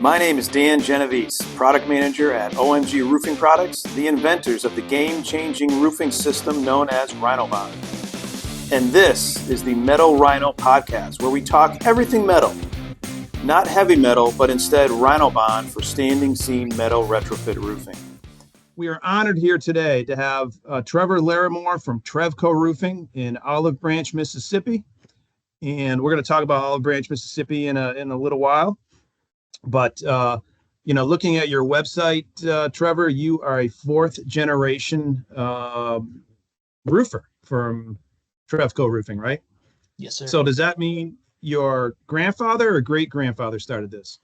My name is Dan Genovese, product manager at OMG Roofing Products, the inventors of the game-changing roofing system known as RhinoBond. And this is the Metal Rhino Podcast, where we talk everything metal. Not heavy metal, but instead RhinoBond for standing seam metal retrofit roofing. We are honored here today to have Trevor Larimore from Trevco Roofing in Olive Branch, Mississippi. And we're going to talk about Olive Branch, Mississippi in a little while. But, looking at your website, Trevor, you are a fourth generation roofer from Trevco Roofing, right? Yes, sir. So does that mean your grandfather or great-grandfather started this?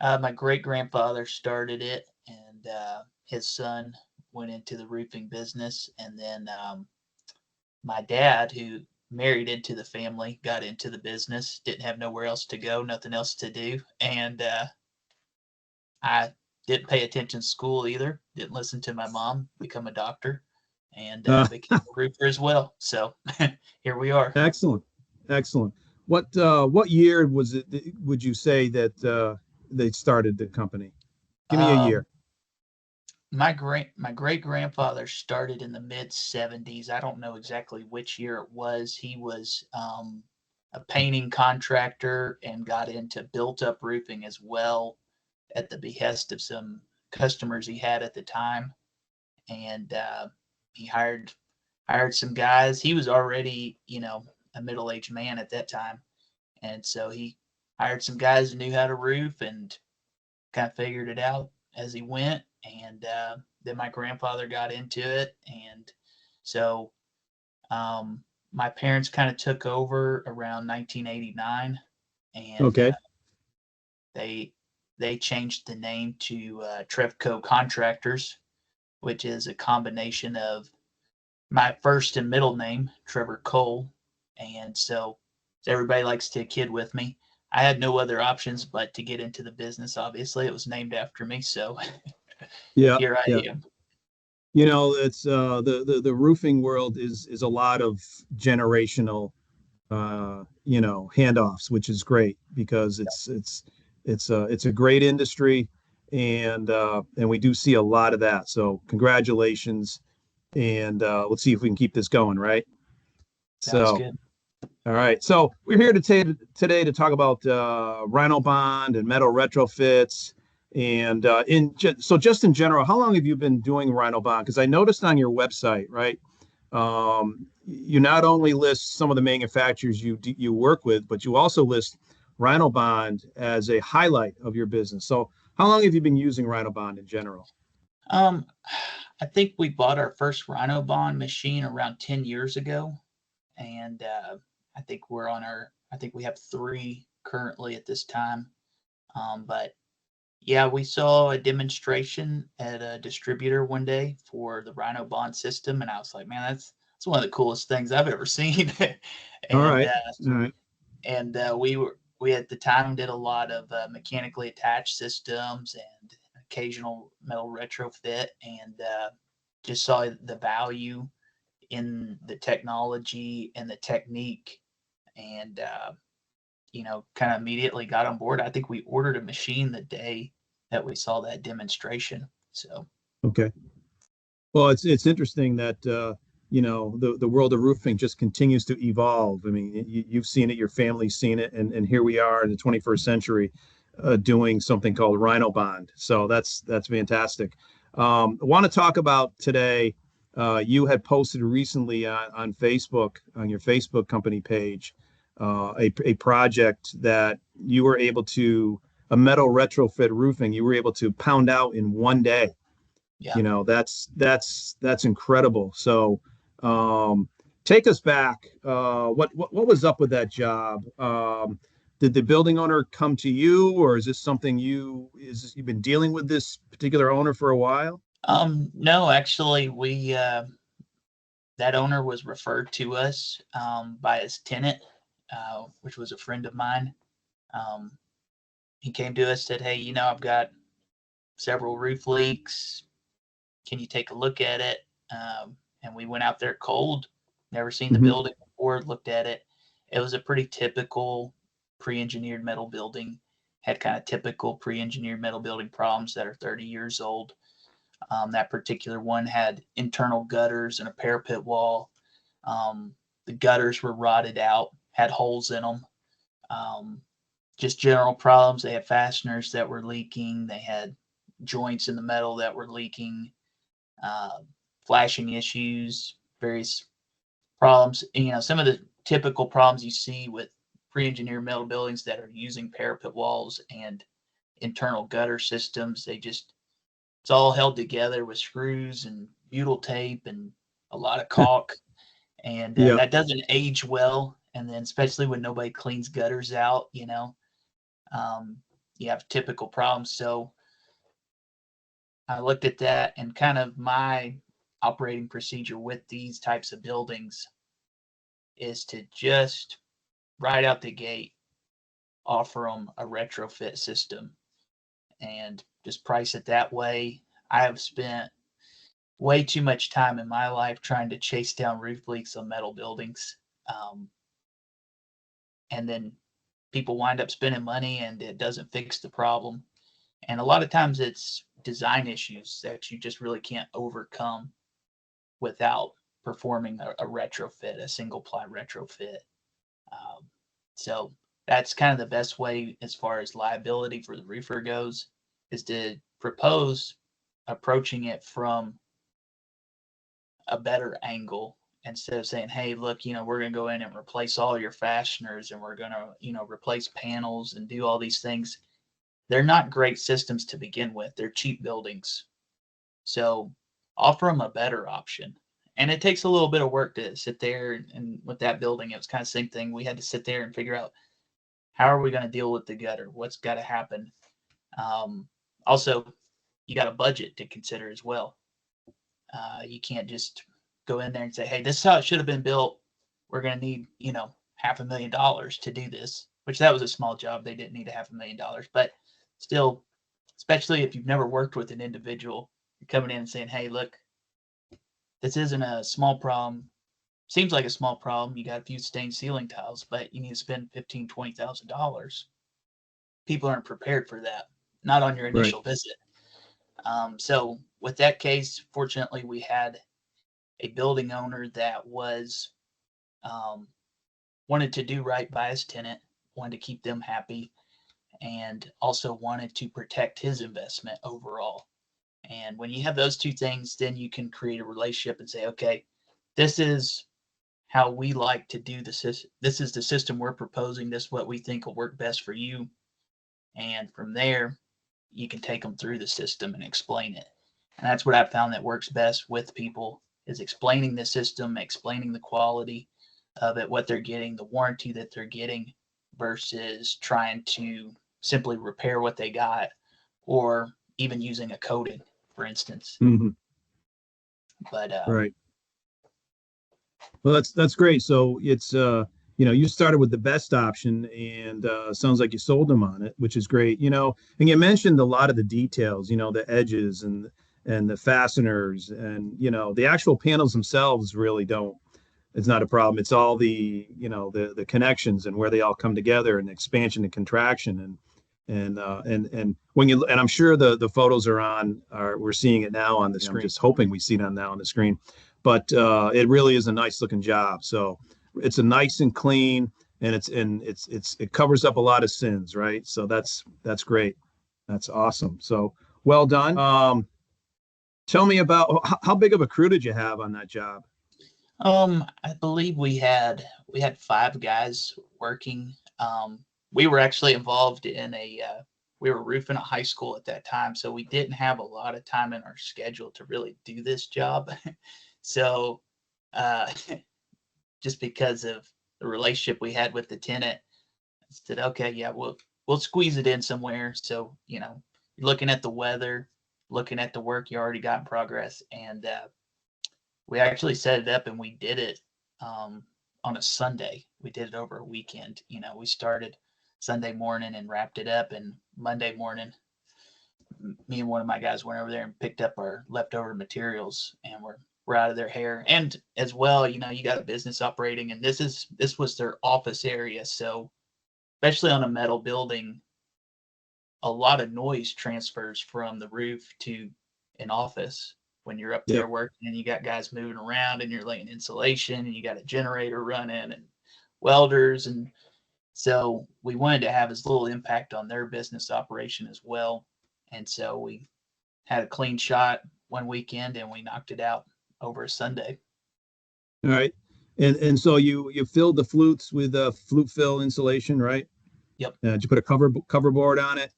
My great-grandfather started it, and his son went into the roofing business. And then my dad, who married into the family, got into the business, didn't have nowhere else to go, nothing else to do. And I didn't pay attention to school either, didn't listen to my mom, become a doctor, and became a roofer as well. So here we are. Excellent. What year was it, would you say that they started the company? Give me a year. My great-grandfather started in the mid-70s. I don't know exactly which year it was. He was a painting contractor and got into built-up roofing as well at the behest of some customers he had at the time. And he hired some guys. He was already, a middle-aged man at that time. And so he hired some guys who knew how to roof and kind of figured it out as he went. And then my grandfather got into it. And so my parents kind of took over around 1989. And okay. They changed the name to Trevco Contractors, which is a combination of my first and middle name, Trevor Cole. And so everybody likes to kid with me. I had no other options but to get into the business. Obviously, it was named after me. So here I am. It's the roofing world is a lot of generational handoffs, which is great because it's a great industry, and we do see a lot of that. So congratulations, and let's see if we can keep this going, right? Sounds good. All right. So we're here today to talk about RhinoBond and metal retrofits. And just in general, how long have you been doing RhinoBond? Because I noticed on your website, right, you not only list some of the manufacturers you work with, but you also list RhinoBond as a highlight of your business. So how long have you been using RhinoBond in general? I think we bought our first RhinoBond machine around 10 years ago. And I think we have 3 currently at this time. But yeah, we saw a demonstration at a distributor one day for the RhinoBond system, and I was like, man, that's one of the coolest things I've ever seen. All right. And we at the time did a lot of mechanically attached systems and occasional metal retrofit, and just saw the value in the technology and the technique, and kind of immediately got on board. I think we ordered a machine the day that we saw that demonstration. So okay. Well, it's interesting that the world of roofing just continues to evolve. I mean, you've seen it, your family's seen it, and here we are in the 21st century doing something called RhinoBond. So that's fantastic. I want to talk about today. You had posted recently on Facebook, on your Facebook company page, a project that you were able to, a metal retrofit roofing, you were able to pound out in one day. Yeah. That's incredible. So take us back. What was up with that job? Did the building owner come to you, or is this something you've been dealing with this particular owner for a while? No, actually, that owner was referred to us by his tenant, which was a friend of mine. He came to us, said, hey, I've got several roof leaks. Can you take a look at it? And we went out there cold, never seen the building before, looked at it. It was a pretty typical pre-engineered metal building, had kind of typical pre-engineered metal building problems that are 30 years old. That particular one had internal gutters and a parapet wall. The gutters were rotted out, had holes in them. Just general problems. They had fasteners that were leaking. They had joints in the metal that were leaking, flashing issues, various problems. And, some of the typical problems you see with pre-engineered metal buildings that are using parapet walls and internal gutter systems, it's all held together with screws and butyl tape and a lot of caulk, and Yeah. that doesn't age well. And then especially when nobody cleans gutters out, you have typical problems. So I looked at that, and kind of my operating procedure with these types of buildings is to just right out the gate offer them a retrofit system and just price it that way. I have spent way too much time in my life trying to chase down roof leaks on metal buildings. And then people wind up spending money and it doesn't fix the problem. And a lot of times it's design issues that you just really can't overcome without performing a retrofit, a single ply retrofit. So that's kind of the best way as far as liability for the roofer goes, is to propose approaching it from a better angle instead of saying, hey, look, we're going to go in and replace all your fasteners and we're going to, replace panels and do all these things. They're not great systems to begin with. They're cheap buildings. So offer them a better option. And it takes a little bit of work to sit there, and with that building, it was kind of the same thing. We had to sit there and figure out, how are we going to deal with the gutter? What's got to happen? Also, you got a budget to consider as well. You can't just go in there and say, hey, this is how it should have been built. We're going to need, $500,000 to do this, which that was a small job. They didn't need $500,000, but still, especially if you've never worked with an individual, you're coming in and saying, hey, look, this isn't a small problem. Seems like a small problem. You got a few stained ceiling tiles, but you need to spend $15,000, $20,000. People aren't prepared for that, not on your initial visit. So with that case, fortunately, we had a building owner that was wanted to do right by his tenant, wanted to keep them happy, and also wanted to protect his investment overall. And when you have those two things, then you can create a relationship and say, okay, this is how we like to do this is the system we're proposing. This is what we think will work best for you. And from there, you can take them through the system and explain it. And that's what I found that works best with people, is explaining the system, explaining the quality of it, what they're getting, the warranty that they're getting, versus trying to simply repair what they got, or even using a coating, for instance. Mm-hmm. But right. Well, that's great. So it's you started with the best option, and sounds like you sold them on it, which is great. And you mentioned a lot of the details. The edges and the fasteners, and the actual panels themselves really don't. It's not a problem. It's all the the connections and where they all come together, and expansion and contraction, and when you, and I'm sure the photos we're seeing it now on the screen. I'm just hoping we see it now on the screen, but it really is a nice looking job. So it's a nice and clean, and it covers up a lot of sins, right? So that's great. That's awesome. So well done. Tell me about how big of a crew did you have on that job? I believe we had 5 guys working. We were actually involved in we were roofing a high school at that time, so we didn't have a lot of time in our schedule to really do this job. So, just because of the relationship we had with the tenant, I said, okay, yeah, we'll squeeze it in somewhere. So, you're looking at the weather, looking at the work you already got in progress, and we actually set it up, and we did it on a Sunday. We did it over a weekend. We started Sunday morning and wrapped it up, and Monday morning, me and one of my guys went over there and picked up our leftover materials, and we're out of their hair. And as well, you got a business operating, and this was their office area. So especially on a metal building, a lot of noise transfers from the roof to an office when you're up there working and you got guys moving around and you're laying insulation and you got a generator running and welders. And so we wanted to have as little impact on their business operation as well. And so we had a clean shot one weekend and we knocked it out over a Sunday. All right. And so you filled the flutes with flute fill insulation, right? Yep. Did you put a cover board on it?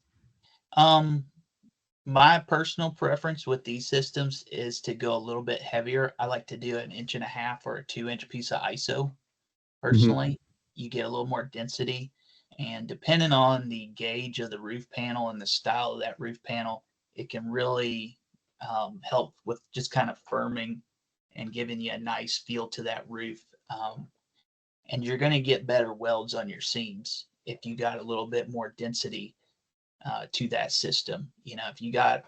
My personal preference with these systems is to go a little bit heavier. I like to do an 1.5 or a 2-inch piece of ISO. Personally, you get a little more density, and depending on the gauge of the roof panel and the style of that roof panel, it can really help with just kind of firming and giving you a nice feel to that roof. And you're going to get better welds on your seams if you got a little bit more density to that system. If you got,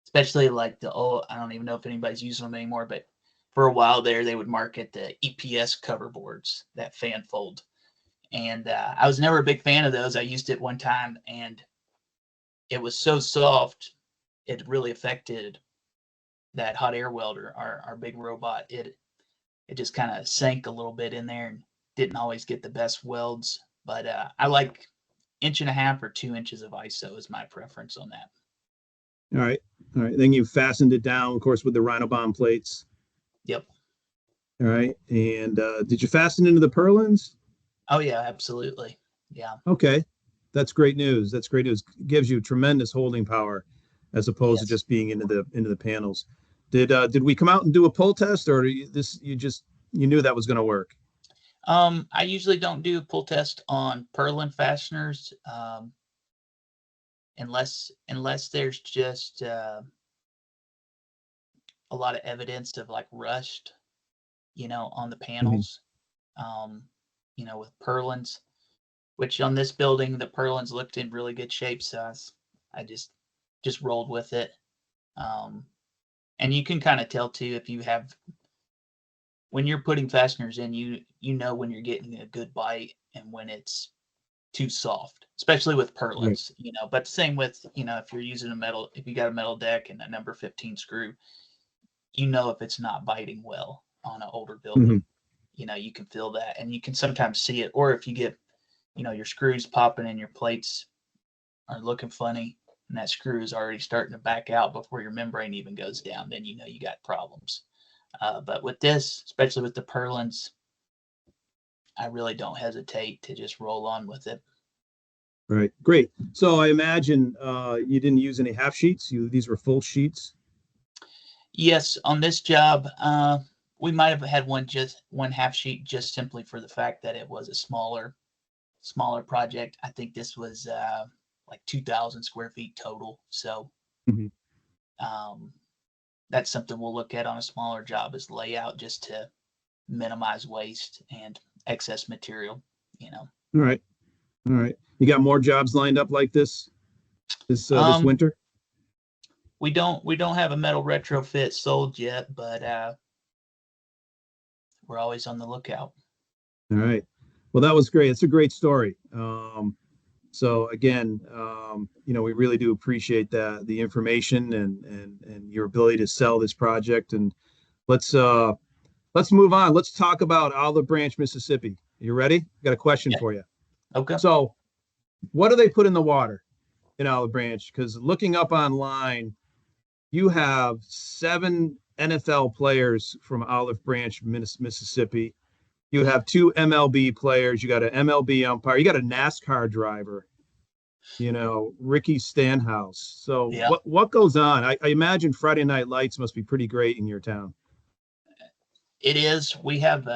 especially like I don't even know if anybody's using them anymore, but for a while there, they would market the EPS cover boards, that fan fold. And I was never a big fan of those. I used it one time and it was so soft, it really affected that hot air welder, our big robot. It just kind of sank a little bit in there and didn't always get the best welds. But I like 1.5 or 2 inches of ISO is my preference on that. All right. Then you fastened it down, of course, with the RhinoBond plates. Yep. All right. And did you fasten into the purlins? Oh yeah, absolutely. Yeah. Okay. That's great news. Gives you tremendous holding power as opposed to just being into the panels. Did we come out and do a pull test, or you knew that was going to work? I usually don't do a pull test on purlin fasteners unless there's just a lot of evidence of like rust, on the panels. With purlins, which on this building the purlins looked in really good shape, so I just rolled with it. And you can kind of tell too if you have, when you're putting fasteners in, you know when you're getting a good bite and when it's too soft, especially with purlins. Right. But same with, if you're using if you got a metal deck and a number 15 screw, if it's not biting well on an older building. You can feel that, and you can sometimes see it. Or if you get, your screws popping and your plates are looking funny and that screw is already starting to back out before your membrane even goes down, then you got problems. But with this, especially with the purlins, I really don't hesitate to just roll on with it. Right. Great. So I imagine you didn't use any half sheets. These were full sheets. Yes, on this job, we might have had one half sheet just simply for the fact that it was a smaller project. I think this was like 2,000 square feet total. So that's something we'll look at on a smaller job, is layout, just to minimize waste and excess material. All right. You got more jobs lined up like this winter? We don't have a metal retrofit sold yet, but we're always on the lookout. All right. Well, that was great. It's a great story. So again, we really do appreciate the information and your ability to sell this project. And let's move on. Let's talk about Olive Branch, Mississippi. You ready? Got a question for you. Okay. So what do they put in the water in Olive Branch? Because looking up online, you have 7 NFL players from Olive Branch, Mississippi. You have 2 MLB players. You got an MLB umpire. You got a NASCAR driver, Ricky Stenhouse. So what goes on? I imagine Friday Night Lights must be pretty great in your town. It is. We have,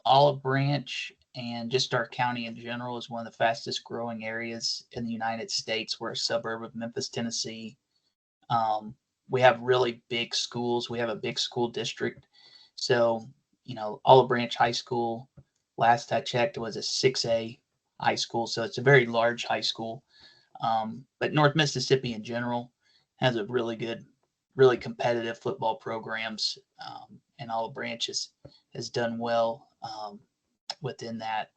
Olive Branch and just our county in general is one of the fastest growing areas in the United States. We're a suburb of Memphis, Tennessee. We have really big schools. We have a big school district. So, Olive Branch High School, last I checked, was a 6A high school. So it's a very large high school. But North Mississippi in general has a really good, really competitive football programs. And Olive Branch has done well within that.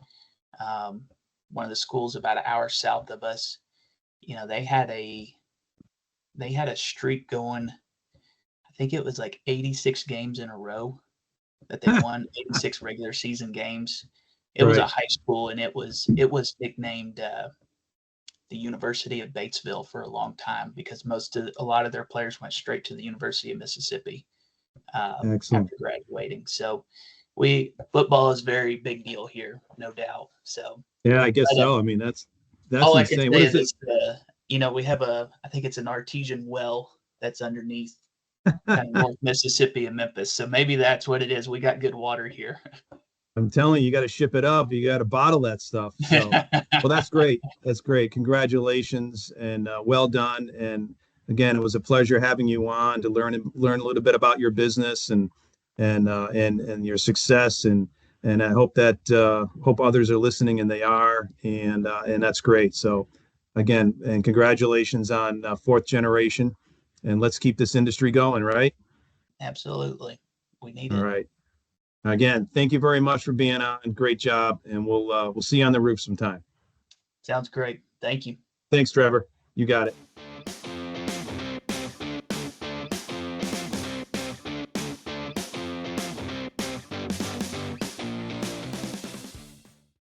One of the schools about an hour south of us they had a streak going. I think it was like 86 games in a row that they won, 86 regular season games. It was a high school, and it was nicknamed the University of Batesville for a long time because a lot of their players went straight to the University of Mississippi after graduating. So football is a very big deal here, no doubt. So yeah, I guess so. I mean, that's all insane. I can What say is is it? we have I think it's an artesian well that's underneath kind of North Mississippi and Memphis. So maybe that's what it is. We got good water here. I'm telling you, you got to ship it up. You got to bottle that stuff. So, well, that's great. That's great. Congratulations and well done. And again, it was a pleasure having you on to learn a little bit about your business and your success. And I hope that hope others are listening, and they are. And that's great. So, again, and congratulations on fourth generation. And let's keep this industry going, right? Absolutely. We need All it. right. Again, thank you very much for being on. Great job. And we'll see you on the roof sometime. Sounds great. Thank you. Thanks, Trevor. You got it.